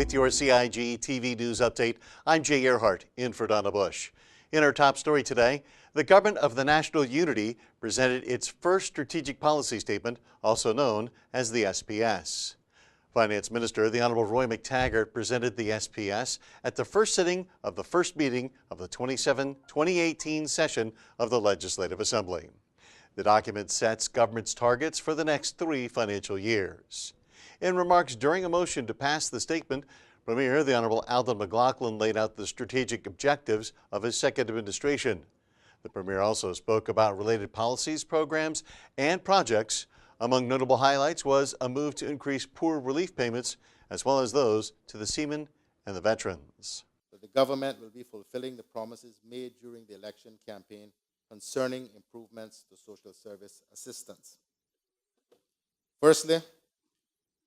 With your CIGTV News Update, I'm Jay Earhart, in for Donna Bush. In our top story today, the Government of the National Unity presented its first strategic policy statement, also known as the SPS. Finance Minister, the Honorable Roy McTaggart, presented the SPS at the first sitting of the first meeting of the 2018 session of the Legislative Assembly. The document sets government's targets for the next 3 financial years. In remarks during a motion to pass the statement, Premier, the Honorable Alden McLaughlin, laid out the strategic objectives of his second administration. The Premier also spoke about related policies, programs, and projects. Among notable highlights was a move to increase poor relief payments, as well as those to the seamen and the veterans. The government will be fulfilling the promises made during the election campaign concerning improvements to social service assistance. Firstly,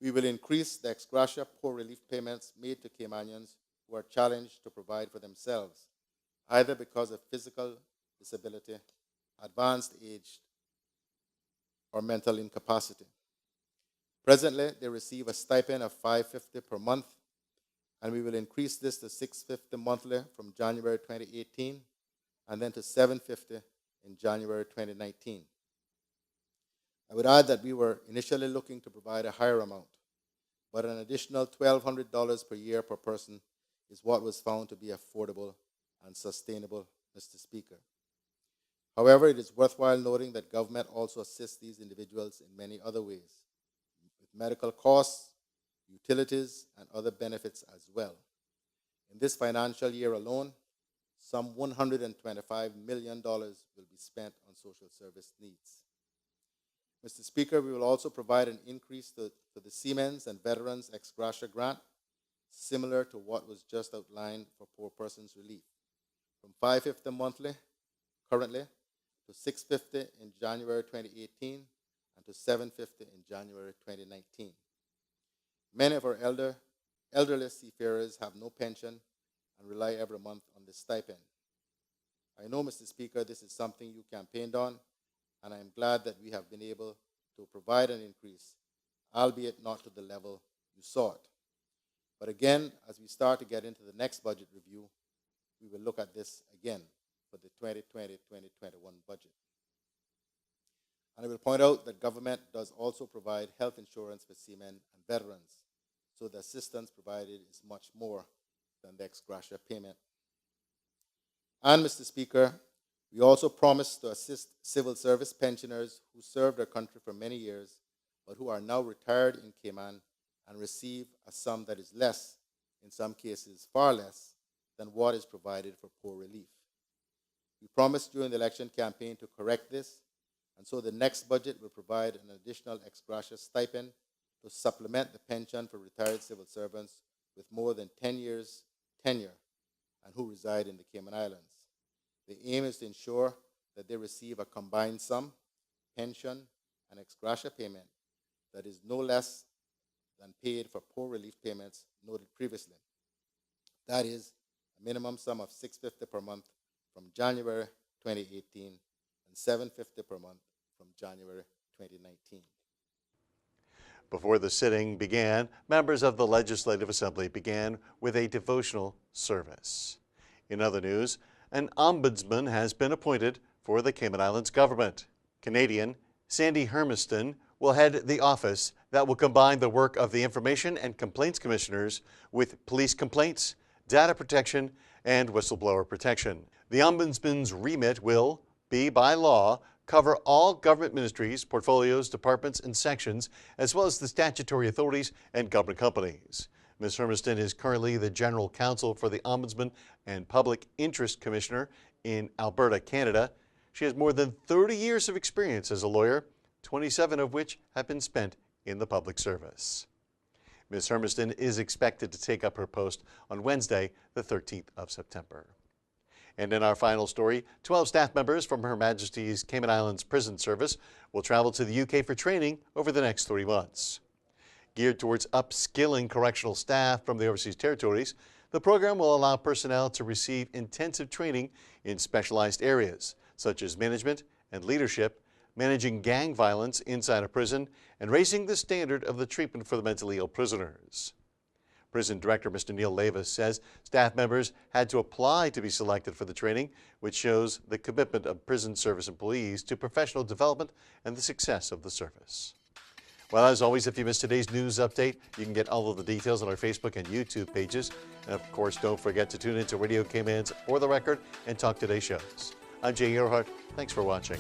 we will increase the ex gratia poor relief payments made to Caymanians who are challenged to provide for themselves, either because of physical disability, advanced age, or mental incapacity. Presently, they receive a stipend of $550 per month, and we will increase this to $650 monthly from January 2018, and then to $750 in January 2019. I would add that we were initially looking to provide a higher amount, but an additional $1,200 per year per person is what was found to be affordable and sustainable, Mr. Speaker. However, it is worthwhile noting that government also assists these individuals in many other ways, with medical costs, utilities, and other benefits as well. In this financial year alone, some $125 million will be spent on social service needs. Mr. Speaker, we will also provide an increase to the Seamen's and Veterans ex gratia grant, similar to what was just outlined for poor persons relief, from $550 monthly currently to $650 in January 2018 and to $750 in January 2019. Many of our elderly seafarers have no pension and rely every month on this stipend. I know, Mr. Speaker, this is something you campaigned on, and I am glad that we have been able to provide an increase, albeit not to the level you sought. But again, as we start to get into the next budget review, we will look at this again for the 2020-2021 budget. And I will point out that government does also provide health insurance for seamen and veterans, so the assistance provided is much more than the ex gratia payment. And, Mr. Speaker, we also promised to assist civil service pensioners who served our country for many years, but who are now retired in Cayman and receive a sum that is less, in some cases far less, than what is provided for poor relief. We promised during the election campaign to correct this, and so the next budget will provide an additional ex gratia stipend to supplement the pension for retired civil servants with more than 10 years tenure and who reside in the Cayman Islands. The aim is to ensure that they receive a combined sum, pension, and ex gratia payment that is no less than paid for poor relief payments noted previously. That is a minimum sum of $650 per month from January 2018 and $750 per month from January 2019. Before the sitting began, members of the Legislative Assembly began with a devotional service. In other news, an ombudsman has been appointed for the Cayman Islands government. Canadian Sandy Hermiston will head the office that will combine the work of the Information and Complaints Commissioners with police complaints, data protection, and whistleblower protection. The ombudsman's remit will be, by law, cover all government ministries, portfolios, departments, and sections, as well as the statutory authorities and government companies. Ms. Hermiston is currently the General Counsel for the Ombudsman and Public Interest Commissioner in Alberta, Canada. She has more than 30 years of experience as a lawyer, 27 of which have been spent in the public service. Ms. Hermiston is expected to take up her post on Wednesday, the 13th of September. And in our final story, 12 staff members from Her Majesty's Cayman Islands Prison Service will travel to the UK for training over the next 3 months. Geared towards upskilling correctional staff from the overseas territories, the program will allow personnel to receive intensive training in specialized areas, such as management and leadership, managing gang violence inside a prison, and raising the standard of the treatment for the mentally ill prisoners. Prison Director Mr. Neil Levis says staff members had to apply to be selected for the training, which shows the commitment of prison service employees to professional development and the success of the service. Well, as always, if you missed today's news update, you can get all of the details on our Facebook and YouTube pages. And of course, don't forget to tune into Radio Cayman's For the Record and Talk Today shows. I'm Jay Earhart. Thanks for watching.